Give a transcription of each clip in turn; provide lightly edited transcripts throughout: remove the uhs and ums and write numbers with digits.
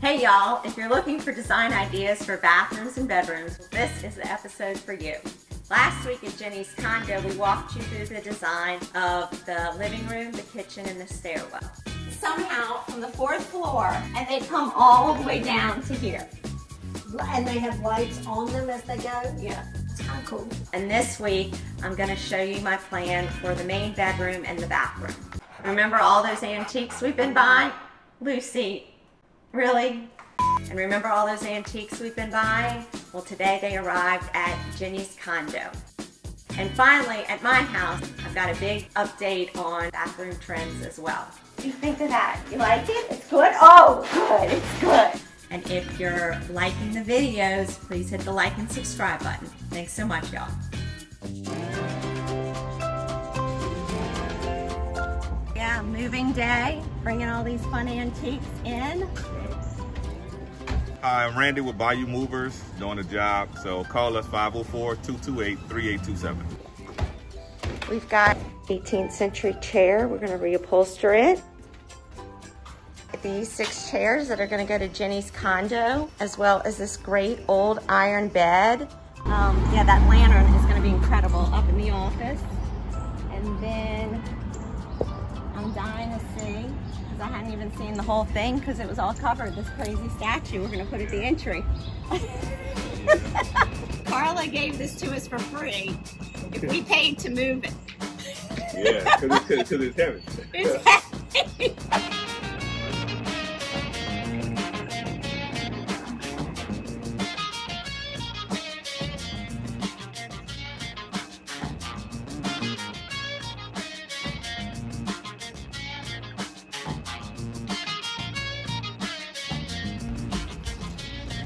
Hey y'all, if you're looking for design ideas for bathrooms and bedrooms, this is the episode for you. Last week at Jenny's condo, we walked you through the design of the living room, the kitchen, and the stairwell. Somehow from the 4th floor, and they come all the way down to here. And they have lights on them as they go? Yeah. It's kind of cool. And this week, I'm going to show you my plan for the main bedroom and the bathroom. Remember all those antiques we've been buying? Lucy, really? And remember all those antiques we've been buying? Well, today they arrived at Jenny's condo. And finally, at my house, I've got a big update on bathroom trends as well. What do you think of that? You like it? It's good? Oh, good. It's good. And if you're liking the videos, please hit the like and subscribe button. Thanks so much, y'all. Yeah, moving day. Bringing all these fun antiques in. Hi, I'm Randy with Bayou Movers, doing a job, so call us 504-228-3827. We've got 18th century chair. We're going to reupholster it. These 6 chairs that are going to go to Jenny's condo, as well as this great old iron bed. Yeah, that lantern is going to be incredible up in the office. And then I'm dying to see, because I hadn't even seen the whole thing because it was all covered, this crazy statue we're going to put at the entry. Carla gave this to us for free if we paid to move it. Yeah, because it's heavy. It's heavy.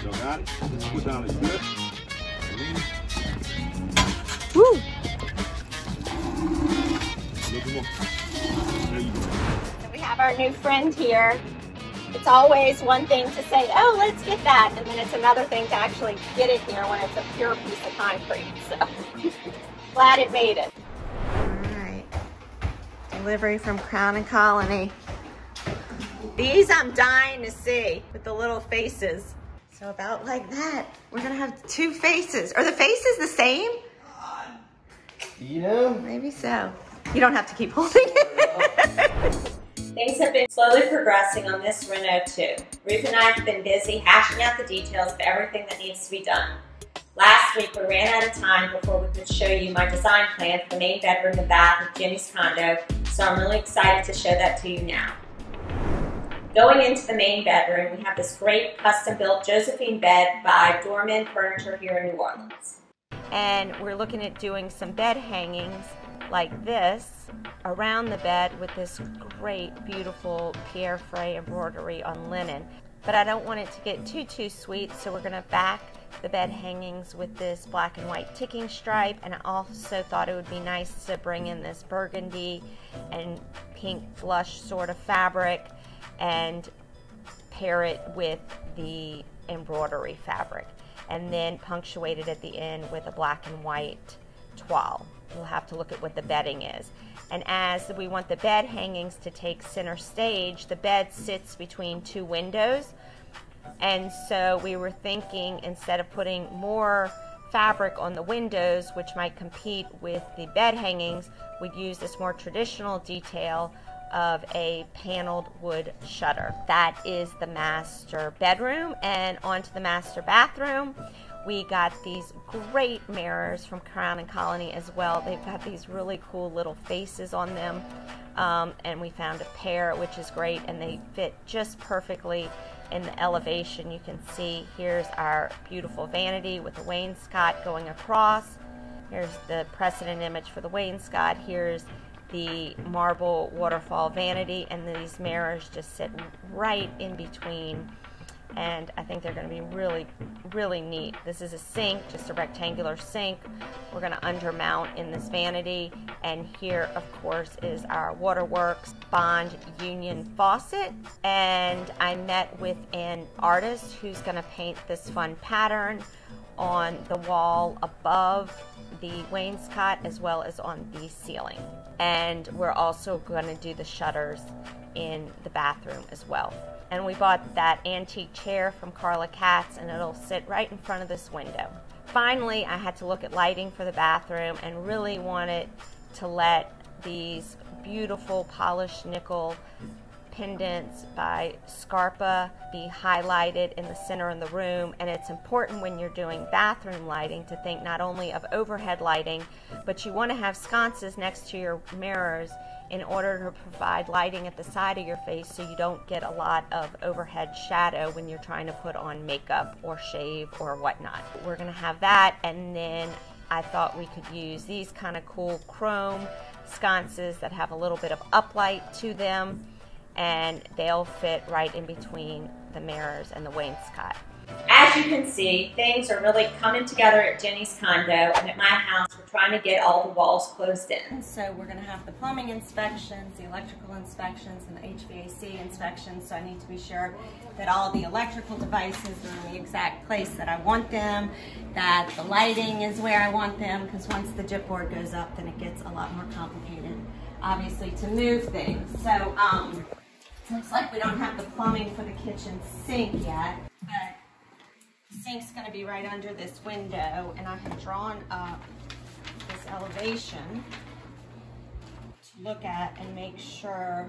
So got it. Put down the good. Woo! There you go. So we have our new friend here. It's always one thing to say, oh, let's get that, and then it's another thing to actually get it here when it's a pure piece of concrete. So glad it made it. All right, delivery from Crown & Colony. These I'm dying to see with the little faces. So about like that, we're gonna have 2 faces. Are the faces the same? You know? Maybe so. You don't have to keep holding it. Things have been slowly progressing on this reno too. Ruth and I have been busy hashing out the details of everything that needs to be done. Last week we ran out of time before we could show you my design plan for the main bedroom and bath of Jenny's condo, so I'm really excited to show that to you now. Going into the main bedroom, we have this great custom-built Josephine bed by Dorman Furniture here in New Orleans. And we're looking at doing some bed hangings like this around the bed with this great, beautiful Pierre Fray embroidery on linen. But I don't want it to get too sweet, so we're going to back the bed hangings with this black and white ticking stripe. And I also thought it would be nice to bring in this burgundy and pink flush sort of fabric and pair it with the embroidery fabric, and then punctuate it at the end with a black and white toile. We'll have to look at what the bedding is. And as we want the bed hangings to take center stage, the bed sits between 2 windows, and so we were thinking, instead of putting more fabric on the windows, which might compete with the bed hangings, we'd use this more traditional detail of a paneled wood shutter. That is the master bedroom. And onto the master bathroom, we got these great mirrors from Crown & Colony as well. They've got these really cool little faces on them, and we found a pair, which is great, and they fit just perfectly in the elevation. You can see here's our beautiful vanity with the wainscot going across. Here's the precedent image for the wainscot. Here's the marble waterfall vanity, and these mirrors just sit right in between, and I think they're going to be really neat. This is a sink, just a rectangular sink. We're going to undermount in this vanity, and here of course is our Waterworks Bond Union faucet. And I met with an artist who's going to paint this fun pattern on the wall above the wainscot as well as on the ceiling. And we're also going to do the shutters in the bathroom as well. And we bought that antique chair from Carla Katz, and it'll sit right in front of this window. Finally, I had to look at lighting for the bathroom and really wanted to let these beautiful polished nickel pendants by Scarpa be highlighted in the center of the room. And it's important when you're doing bathroom lighting to think not only of overhead lighting, but you want to have sconces next to your mirrors in order to provide lighting at the side of your face so you don't get a lot of overhead shadow when you're trying to put on makeup or shave or whatnot. We're going to have that, and then I thought we could use these kind of cool chrome sconces that have a little bit of uplight to them, and they'll fit right in between the mirrors and the wainscot. As you can see, things are really coming together at Jenny's condo, and at my house we're trying to get all the walls closed in. So we're going to have the plumbing inspections, the electrical inspections, and the HVAC inspections, so I need to be sure that all the electrical devices are in the exact place that I want them, that the lighting is where I want them, because once the gypboard goes up, then it gets a lot more complicated, obviously, to move things. So looks like we don't have the plumbing for the kitchen sink yet, but the sink's going to be right under this window, and I have drawn up this elevation to look at and make sure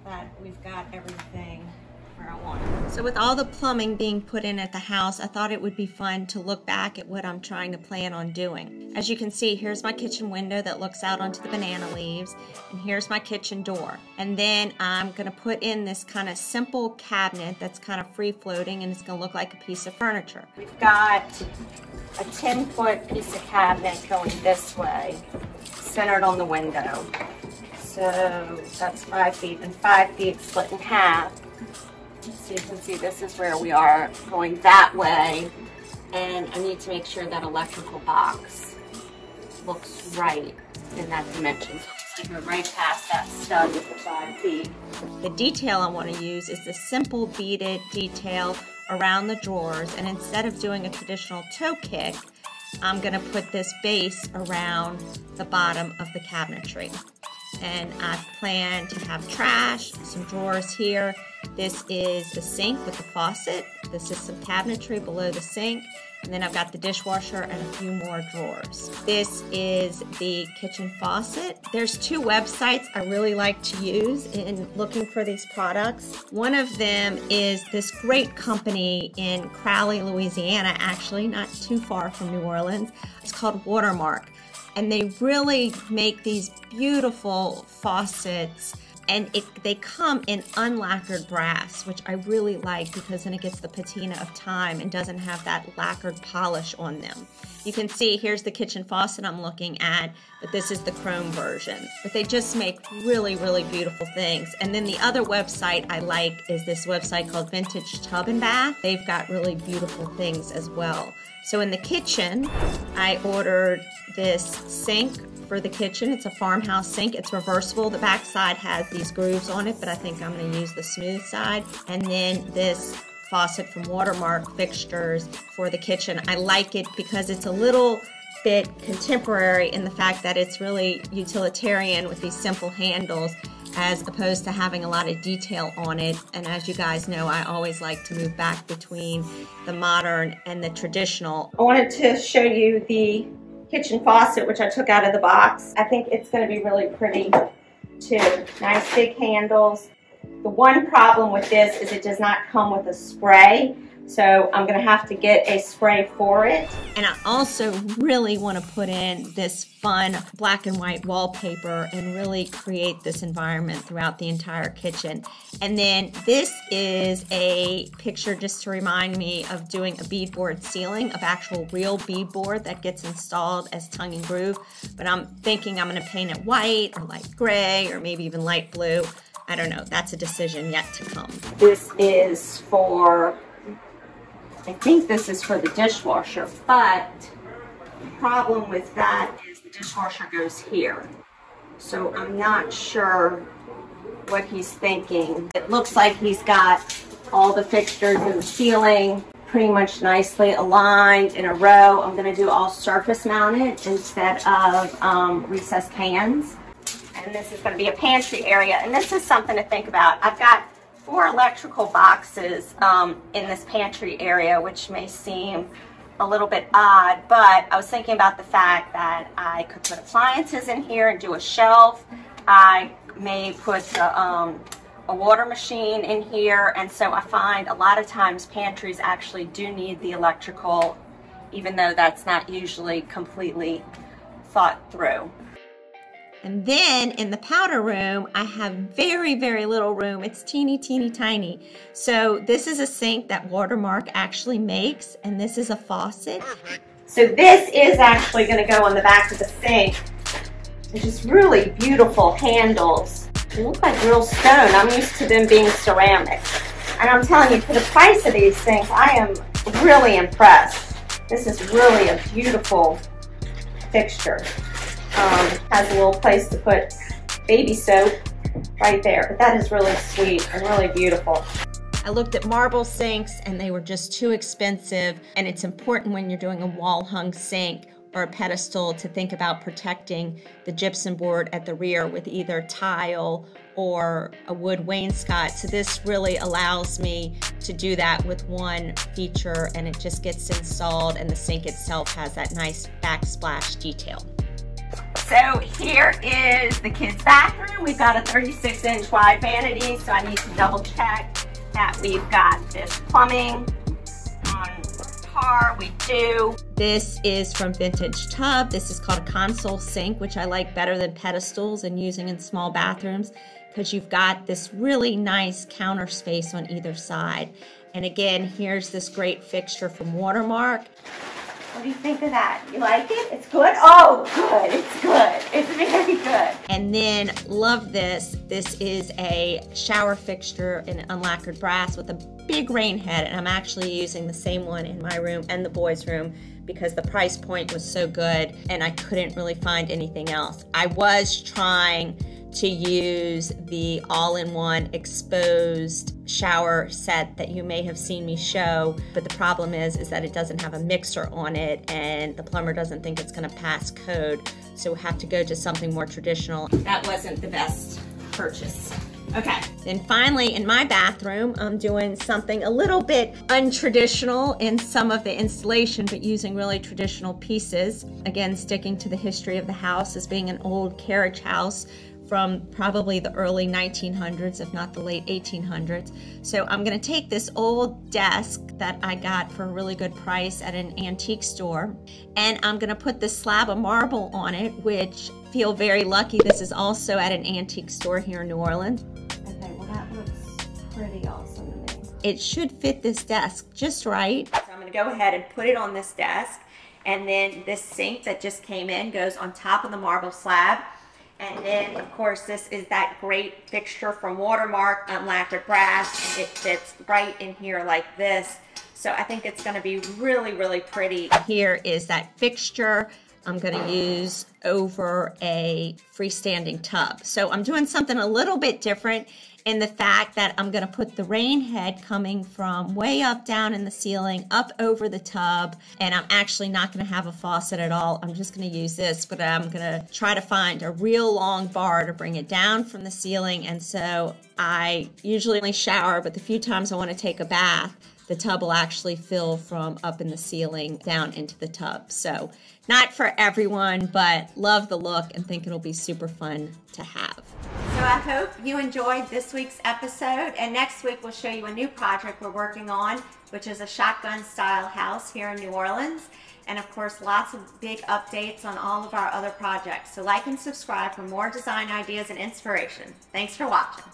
that we've got everything where I want it. So with all the plumbing being put in at the house, I thought it would be fun to look back at what I'm trying to plan on doing. As you can see, here's my kitchen window that looks out onto the banana leaves, and here's my kitchen door. And then I'm going to put in this kind of simple cabinet that's kind of free floating, and it's going to look like a piece of furniture. We've got a 10-foot piece of cabinet going this way, centered on the window. So that's 5 feet, and 5 feet split in half. So you can see this is where we are going that way, and I need to make sure that electrical box looks right in that dimension. So it looks like we're right past that stud with the 5 feet. The detail I want to use is the simple beaded detail around the drawers, and instead of doing a traditional toe kick, I'm going to put this base around the bottom of the cabinetry. And I've planned to have trash, some drawers here. This is the sink with the faucet. This is some cabinetry below the sink. And then I've got the dishwasher and a few more drawers. This is the kitchen faucet. There's 2 websites I really like to use in looking for these products. One of them is this great company in Crowley, Louisiana, actually not too far from New Orleans. It's called Watermark. And they really make these beautiful faucets, and they come in unlacquered brass, which I really like because then it gets the patina of time and doesn't have that lacquered polish on them. You can see here's the kitchen faucet I'm looking at, but this is the chrome version. But they just make really, really beautiful things. And then the other website I like is this website called Vintage Tub and Bath. They've got really beautiful things as well. So in the kitchen, I ordered this sink for the kitchen. It's a farmhouse sink. It's reversible. The back side has these grooves on it, but I think I'm going to use the smooth side. And then this faucet from Watermark Fixtures for the kitchen. I like it because it's a little bit contemporary in the fact that it's really utilitarian with these simple handles, as opposed to having a lot of detail on it. And as you guys know, I always like to move back between the modern and the traditional. I wanted to show you the kitchen faucet, which I took out of the box. I think it's going to be really pretty too. Nice big handles. The one problem with this is it does not come with a spray, so I'm going to have to get a spray for it. And I also really want to put in this fun black and white wallpaper and really create this environment throughout the entire kitchen. And then this is a picture just to remind me of doing a beadboard ceiling, of actual real beadboard that gets installed as tongue and groove. But I'm thinking I'm going to paint it white or light gray or maybe even light blue. I don't know. That's a decision yet to come. This is for, I think this is for the dishwasher, but the problem with that is the dishwasher goes here. So I'm not sure what he's thinking. It looks like he's got all the fixtures in the ceiling pretty much nicely aligned in a row. I'm going to do all surface mounted instead of recessed pans. And this is going to be a pantry area, and this is something to think about. I've got 4 electrical boxes in this pantry area, which may seem a little bit odd, but I was thinking about the fact that I could put appliances in here and do a shelf. I may put a water machine in here, and so I find a lot of times pantries actually do need the electrical, even though that's not usually completely thought through. And then in the powder room, I have very, very little room. It's teeny, teeny, tiny. So this is a sink that Watermark actually makes, and this is a faucet. Perfect. So this is actually going to go on the back of the sink. It's just really beautiful handles. They look like real stone. I'm used to them being ceramic. And I'm telling you, for the price of these things, I am really impressed. This is really a beautiful fixture. Has a little place to put baby soap right there, but that is really sweet and really beautiful. I looked at marble sinks and they were just too expensive, and it's important when you're doing a wall hung sink or a pedestal to think about protecting the gypsum board at the rear with either tile or a wood wainscot. So this really allows me to do that with one feature, and it just gets installed, and the sink itself has that nice backsplash detail. So here is the kids' bathroom. We've got a 36-inch wide vanity, so I need to double check that we've got this plumbing on par. We do. This is from Vintage Tub. This is called a console sink, which I like better than pedestals and using in small bathrooms, because you've got this really nice counter space on either side. And again, here's this great fixture from Watermark. What do you think of that? You like it? It's good? Oh, good. It's good. It's very good. And then, love this. This is a shower fixture in unlacquered brass with a big rain head, and I'm actually using the same one in my room and the boys' room because the price point was so good and I couldn't really find anything else. I was trying to use the all-in-one exposed shower set that you may have seen me show, but the problem is that it doesn't have a mixer on it, and the plumber doesn't think it's going to pass code, so we have to go to something more traditional. That wasn't the best purchase. Okay, then finally in my bathroom, I'm doing something a little bit untraditional in some of the installation, but using really traditional pieces. Again, sticking to the history of the house as being an old carriage house from probably the early 1900s, if not the late 1800s. So I'm gonna take this old desk that I got for a really good price at an antique store, and I'm gonna put this slab of marble on it, which I feel very lucky. This is also at an antique store here in New Orleans. Okay, well that looks pretty awesome to me. It should fit this desk just right. So I'm gonna go ahead and put it on this desk, and then this sink that just came in goes on top of the marble slab. And then, of course, this is that great fixture from Watermark, unlacquered brass. It fits right in here like this. So I think it's going to be really, really pretty. Here is that fixture I'm going to use over a freestanding tub. So I'm doing something a little bit different in the fact that I'm going to put the rain head coming from way up down in the ceiling up over the tub, and I'm actually not going to have a faucet at all. I'm just going to use this, but I'm going to try to find a real long bar to bring it down from the ceiling. And so I usually only shower, but the few times I want to take a bath, the tub will actually fill from up in the ceiling down into the tub. So not for everyone, but love the look and think it'll be super fun to have. So I hope you enjoyed this week's episode, and next week we'll show you a new project we're working on, which is a shotgun style house here in New Orleans. And of course, lots of big updates on all of our other projects. So like and subscribe for more design ideas and inspiration. Thanks for watching.